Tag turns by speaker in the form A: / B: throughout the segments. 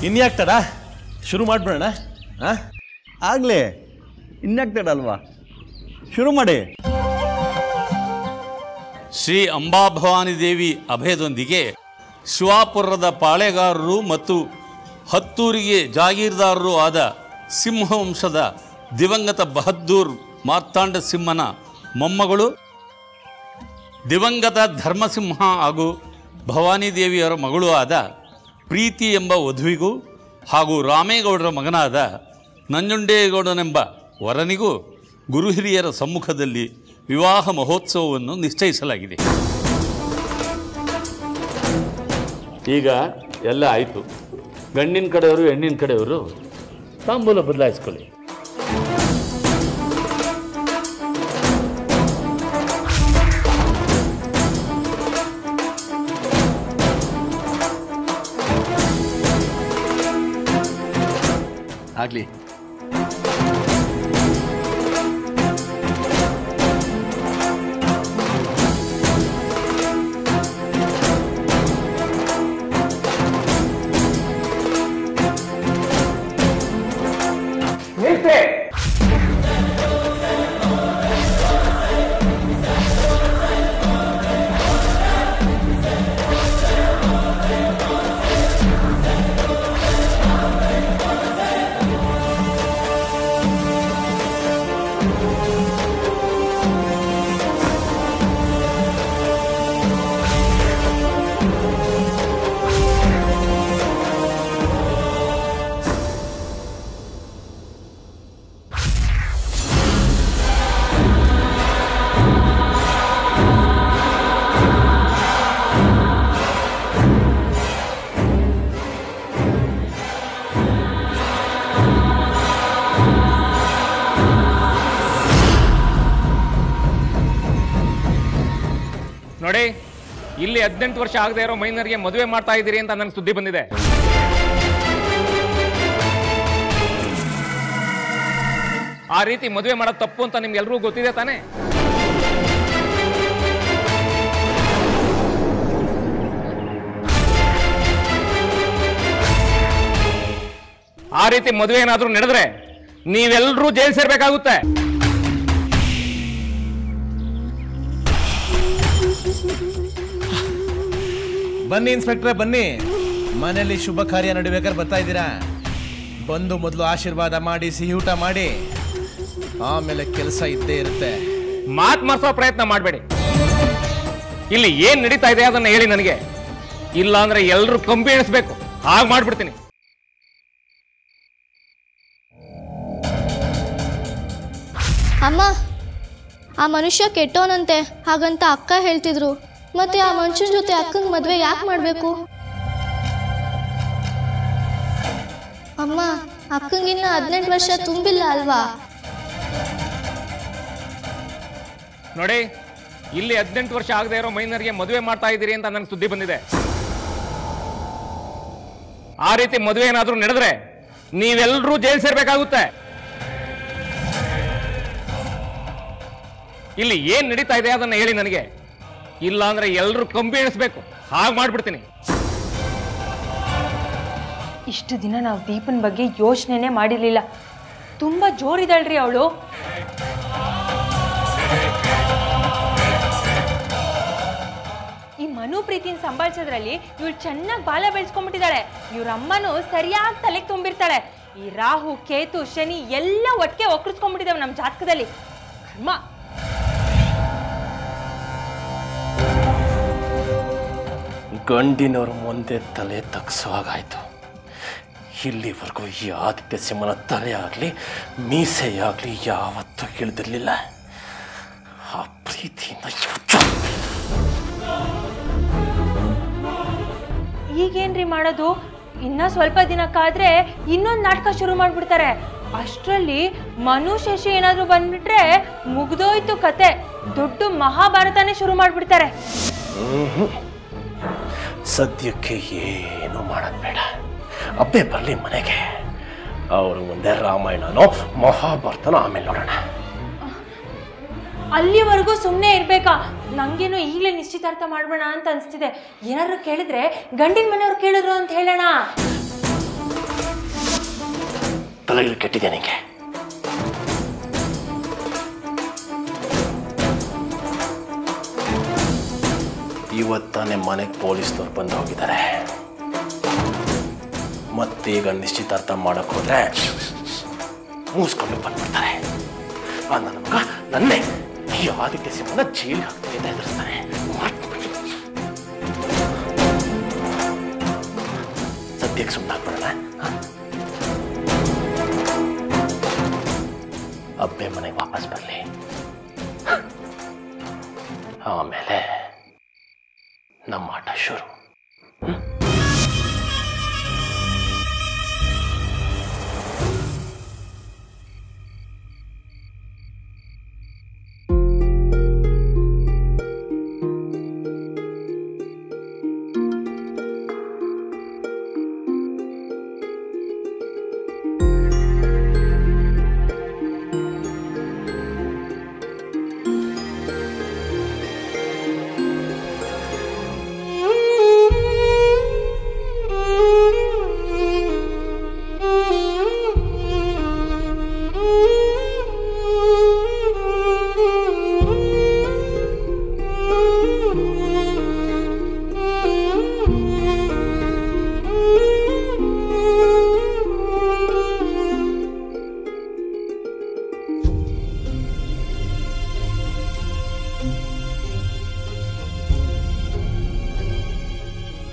A: ಇನ್ಯಾಕ್ ತಡ ಶುರು ಮಾಡ್ಬಿಡೋಣ. ಹಾಂ
B: ಆಗಲಿ, ಇನ್ಯಾಕ್ ತಡ ಅಲ್ವಾ, ಶುರು ಮಾಡಿ.
C: ಶ್ರೀ ಅಂಬಾಭವಾನಿ ದೇವಿ ಅಭಯದೊಂದಿಗೆ ಶಿವಾಪುರದ ಪಾಳೆಗಾರರು ಮತ್ತು ಹತ್ತೂರಿಗೆ ಜಾಗೀರ್ದಾರರು ಆದ ಸಿಂಹವಂಶದ ದಿವಂಗತ ಬಹದ್ದೂರ್ ಮಾರ್ತಾಂಡ ಸಿಂಹನ ಮೊಮ್ಮಗಳು, ದಿವಂಗತ ಧರ್ಮಸಿಂಹ ಹಾಗೂ ಭವಾನಿ ದೇವಿಯವರ ಮಗಳು ಆದ ಪ್ರೀತಿ ಎಂಬ ವಧುವಿಗೂ ಹಾಗೂ ರಾಮೇಗೌಡರ ಮಗನಾದ ನಂಜುಂಡೇಗೌಡನೆಂಬ ವರನಿಗೂ ಗುರು ಹಿರಿಯರ ಸಮ್ಮುಖದಲ್ಲಿ ವಿವಾಹ ಮಹೋತ್ಸವವನ್ನು ನಿಶ್ಚಯಿಸಲಾಗಿದೆ. ಈಗ ಎಲ್ಲ ಆಯಿತು. ಗಂಡಿನ ಕಡೆಯವರು ಹೆಣ್ಣಿನ ಕಡೆಯವರು ತಾಂಬೂಲ ಬದಲಾಯಿಸ್ಕೊಳ್ಳಿ.
B: ಆಗಲಿ.
D: ನೋಡಿ, ಇಲ್ಲಿ 18 ವರ್ಷ ಆಗದೆ ಇರೋ ಮೈನರ್ಗೆ ಮದುವೆ ಮಾಡ್ತಾ ಇದ್ದೀರಿ ಅಂತ ನನಗೆ ಸುದ್ದಿ ಬಂದಿದೆ. ಆ ರೀತಿ ಮದುವೆ ಮಾಡೋದು ತಪ್ಪು ಅಂತ ನಿಮ್ಗೆಲ್ರಿಗೂ ಗೊತ್ತಿದೆ ತಾನೇ? ಆ ರೀತಿ ಮದುವೆ ಏನಾದ್ರೂ ನಡೆದ್ರೆ ನೀವೆಲ್ಲರೂ ಜೈಲು ಸೇರ್ಬೇಕಾಗುತ್ತೆ.
A: ಬನ್ನಿ ಇನ್ಸ್ಪೆಕ್ಟ್ರೆ, ಬನ್ನಿ. ಮನೆಯಲ್ಲಿ ಶುಭ ಕಾರ್ಯ ನಡಿಬೇಕಾದ್ರೆ ಬರ್ತಾ ಇದ್ದೀರಾ. ಬಂದು ಮೊದಲು ಆಶೀರ್ವಾದ ಮಾಡಿ, ಸಿಹಿ ಊಟ ಮಾಡಿ, ಆಮೇಲೆ ಕೆಲಸ ಇದ್ದೇ ಇರುತ್ತೆ.
D: ಮಾತು ಮರೆಸೋ ಪ್ರಯತ್ನ ಮಾಡಬೇಡಿ. ಇಲ್ಲಿ ಏನ್ ನಡೀತಾ ಇದೆ ಅದನ್ನ ಹೇಳಿ ನನಗೆ. ಇಲ್ಲ ಅಂದ್ರೆ ಎಲ್ಲರೂ ಕಂಬಿ ಎಣಿಸ್ಬೇಕು. ಹಾಗೆ ಮಾಡ್ಬಿಡ್ತೀನಿ.
E: ಅಮ್ಮ, ಆ ಮನುಷ್ಯ ಕೆಟ್ಟೋನಂತೆ, ಹಾಗಂತ ಅಕ್ಕ ಹೇಳ್ತಿದ್ರು. ಮತ್ತೆ ಆ ಮನುಷ್ಯನ ಜೊತೆ ಅಕ್ಕಂಗೆ ಮದುವೆ ಯಾಕೆ ಮಾಡಬೇಕು? ಅಮ್ಮ, ಅಕ್ಕಂಗಿನ್ನ 18 ವರ್ಷ ತುಂಬಿಲ್ಲ ಅಲ್ವಾ?
D: ನೋಡಿ, ಇಲ್ಲಿ 18 ವರ್ಷ ಆಗದೆ ಇರೋ ಮೈನರ್ಗೆ ಮದುವೆ ಮಾಡ್ತಾ ಇದ್ದೀರಿ ಅಂತ ನನಗೆ ಸುದ್ದಿ ಬಂದಿದೆ. ಆ ರೀತಿ ಮದುವೆ ಏನಾದ್ರೂ ನಡೆದ್ರೆ ನೀವೆಲ್ಲರೂ ಜೈಲು ಸೇರ್ಬೇಕಾಗುತ್ತೆ. ಇಲ್ಲಿ ಏನ್ ನಡೀತಾ ಇದೆ ಅದನ್ನ ಹೇಳಿ ನನಗೆ. ಇಲ್ಲ ಅಂದ್ರೆ ಎಲ್ಲರೂ ಕಂಬಿ ಎಣಿಸ್ಬೇಕು. ಹಾಗೆ ಮಾಡ್ಬಿಡ್ತೀನಿ.
F: ಇಷ್ಟು ದಿನ ನಾವು ದೀಪನ್ ಬಗ್ಗೆ ಯೋಚನೆನೇ ಮಾಡಿರ್ಲಿಲ್ಲ. ತುಂಬಾ ಜೋರಿದಳ್ರಿ ಅವಳು. ಈ ಮನು ಪ್ರೀತಿನ ಸಂಭಾಳಿಸೋದ್ರಲ್ಲಿ ಇವಳು ಚೆನ್ನಾಗಿ ಬಾಲ ಬೆಳೆಸ್ಕೊಂಡ್ಬಿಟ್ಟಿದ್ದಾಳೆ. ಇವ್ರ ಅಮ್ಮನೂ ಸರಿಯಾಗಿ ತಲೆಗೆ ತುಂಬಿರ್ತಾಳೆ. ಈ ರಾಹು, ಕೇತು, ಶನಿ ಎಲ್ಲ ಒಟ್ಟಿಗೆ ಒಕ್ಕರಿಸ್ಕೊಂಡ್ಬಿಟ್ಟಿದ್ದಾವೆ ನಮ್ಮ ಜಾತಕದಲ್ಲಿ. ಕರ್ಮ.
A: ಗಂಡಿನವ್ರ ಮುಂದೆ ತಲೆ ತಗ್ಸುವಾಗಾಯ್ತು. ಇಲ್ಲಿವರೆಗೂ ಈ ಆದಿತ್ಯ ಸಿಂಹನ ತಲೆ ಆಗಲಿ ಮೀಸೆ ಆಗಲಿ ಯಾವತ್ತೂ ಇಳಿದಿರಲಿಲ್ಲ. ಆ ಪ್ರೀತಿಯಿಂದ
F: ಈಗೇನ್ರಿ ಮಾಡೋದು? ಇನ್ನ ಸ್ವಲ್ಪ ದಿನಕ್ಕಾದ್ರೆ ಇನ್ನೊಂದು ನಾಟಕ ಶುರು ಮಾಡ್ಬಿಡ್ತಾರೆ. ಅಷ್ಟರಲ್ಲಿ ಮನು ಶಶಿ ಏನಾದ್ರು ಬಂದ್ಬಿಟ್ರೆ ಮುಗ್ದೋಯ್ತು ಕತೆ. ದೊಡ್ಡ ಮಹಾಭಾರತನೇ ಶುರು ಮಾಡ್ಬಿಡ್ತಾರೆ.
A: ಸದ್ಯಕ್ಕೆ ಏನು ಮಾಡೋದು ಬೇಡ. ಅಬ್ಬೆ ಬರಲಿ ಮನೆಗೆ. ಅವರು ಮುಂದೆ ರಾಮಾಯಣನೋ ಮಹಾಭಾರತನೋ ಆಮೇಲೆ ನೋಡೋಣ.
F: ಅಲ್ಲಿವರೆಗೂ ಸುಮ್ಮನೆ ಇರ್ಬೇಕಾ? ನಂಗೇನೋ ಈಗಲೇ ನಿಶ್ಚಿತಾರ್ಥ ಮಾಡ್ಬೇಡ ಅಂತ ಅನಿಸ್ತಿದೆ. ಏನಾದ್ರು ಕೇಳಿದ್ರೆ ಗಂಡಿನ ಮನೆಯವ್ರು ಕೇಳಿದ್ರು ಅಂತ ಹೇಳೋಣ.
A: ತಲೆಗೆ ಕೆಟ್ಟಿದೆ ನಿಂಗೆ. ಇವತ್ತಾನೆ ಮನೆಗೆ ಪೊಲೀಸ್ನವ್ರು ಬಂದು ಹೋಗಿದ್ದಾರೆ. ಮತ್ತೀಗ ನಿಶ್ಚಿತಾರ್ಥ ಮಾಡಕ್ ಹೋದ್ರೆ ಮೂಸ್ಕೊಂಡು ಬಂದ್ಬಿಡ್ತಾರೆ. ನನ್ನ ಮಗ ನನ್ನೇ ಈ ಆದಿತ್ಯ ಸಿಂಹನ ಜೈಲಿಗೆ ಹಾಕ್ತೀನಿ ಅಂತ ಹೆದರ್ಸ್ತಾನೆ. ಸದ್ಯಕ್ಕೆ ಸುಮ್ಮನಾಗ್ಬಿಡೋಣ. ಅಬ್ಬೆ ಮನೆಗೆ ವಾಪಸ್ ಬರಲಿ, ಆಮೇಲೆ ನಮ್ಮ ಆಟ ಶುರು.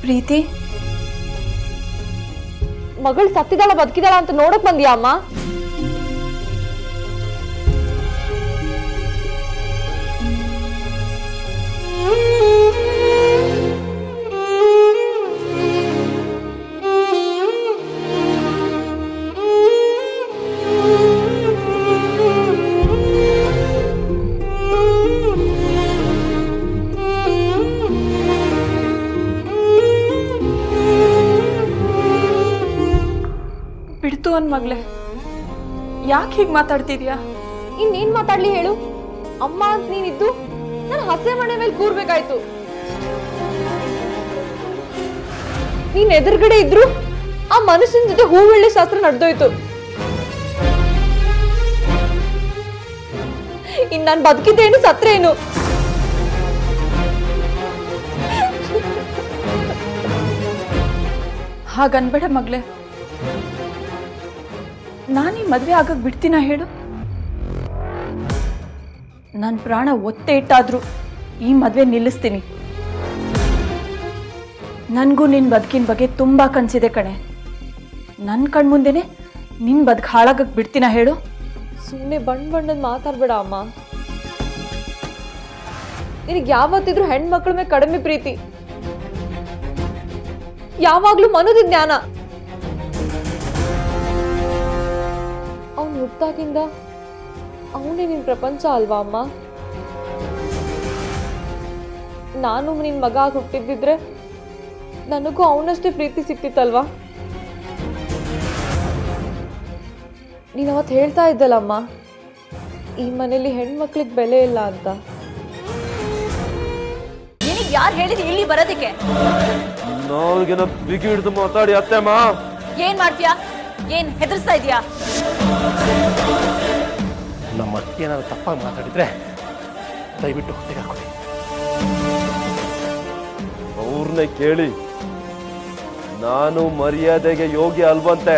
F: ಪ್ರೀತಿ, ಮಗಳು ಸತ್ತಿದಾಳ ಬದುಕಿದಾಳ ಅಂತ ನೋಡಕ್ ಬಂದಿಯಾ ಅಮ್ಮ? ಬಿಡ್ತು ಅನ್ ಮಗ್ಲೆ, ಯಾಕೆ ಹೀಗೆ ಮಾತಾಡ್ತಿದ್ಯಾ? ಇನ್ನೇನ್ ಮಾತಾಡ್ಲಿ ಹೇಳು? ಅಮ್ಮ ಅಂತ ನೀನಿದ್ದು ನಾನು ಹಸೆ ಮನೆ ಮೇಲೆ ಕೂರ್ಬೇಕಾಯ್ತು. ನೀನ್ ಎದುರುಗಡೆ ಇದ್ರು ಆ ಮನುಷ್ಯನ ಜೊತೆ ಹೂವಳ್ಳಿ ಶಾಸ್ತ್ರ ನಡೆದೋಯ್ತು. ಇನ್ ನಾನ್ ಬದುಕಿದ್ದೇನು ಸತ್ರೇನು? ಹಾಗನ್ಬೇಡ ಮಗ್ಲೆ, ನಾನೀ ಮದ್ವೆ ಆಗಕ್ ಬಿಡ್ತೀನ ಹೇಳು? ನನ್ನ ಪ್ರಾಣ ಒತ್ತೆ ಇಟ್ಟಾದ್ರೂ ಈ ಮದ್ವೆ ನಿಲ್ಲಿಸ್ತೀನಿ. ನನ್ಗೂ ನಿನ್ ಬದುಕಿನ ಬಗ್ಗೆ ತುಂಬಾ ಕನ್ಸಿದೆ ಕಣೆ. ನನ್ನ ಕಣ್ಮುಂದೆನೆ ನಿನ್ ಬದುಕು ಹಾಳಾಗಕ್ ಬಿಡ್ತೀನ ಹೇಳು? ಸುಮ್ಮನೆ ಬಣ್ಣದ ಮಾತಾಡ್ಬೇಡ ಅಮ್ಮ. ನಿನಗೆ ಯಾವತ್ತಿದ್ರು ಹೆಣ್ಮಕ್ಳ ಮೇಲೆ ಕಡಿಮೆ ಪ್ರೀತಿ, ಯಾವಾಗ್ಲೂ ಮನದ ಜ್ಞಾನ. ಅವನು ಹುಟ್ಟಾಗಿಂದ ಅವನೇ ನಿನ್ ಪ್ರಪಂಚ ಅಲ್ವಾ ಅಮ್ಮ? ನಾನು ನಿನ್ ಮಗ ಆಗಿ ಹುಟ್ಟಿದ್ದಿದ್ರೆ ನನಗೂ ಅವನಷ್ಟೇ ಪ್ರೀತಿ ಸಿಕ್ತಿತ್ತಲ್ವಾ? ನೀನ್ ಅವತ್ತು ಹೇಳ್ತಾ ಇದ್ದಲ್ಲಮ್ಮ, ಈ ಮನೇಲಿ ಹೆಣ್ಮಕ್ಳಿಗೆ ಬೆಲೆ ಇಲ್ಲ ಅಂತ.
G: ನಿನಗೆ ಯಾರು ಹೇಳಿದ್ರು ಇಲ್ಲಿ ಬರೋದಕ್ಕೆ?
H: ನಾಲ್ಗೆನ ಬಿಗಿ ಹಿಡಿದು ಮಾತಾಡಿ ಅತ್ತೆಮ್ಮ.
G: ಏನ್ ಮಾಡ್ತೀಯಾ? ಏನ್ ಹೆದರ್ಸ್ತಾ ಇದೀಯಾ?
A: ನಮ್ಮ ಏನಾದ್ರು ತಪ್ಪಾಗಿ ಮಾತಾಡಿದ್ರೆ ದಯವಿಟ್ಟು ಹೊಟ್ಟೆಗೆ ಹಾಕೊಳ್ಳಿ.
H: ಅವ್ರನ್ನೇ ಕೇಳಿ, ನಾನು ಮರ್ಯಾದೆಗೆ ಯೋಗಿ ಅಲ್ವಂತೆ.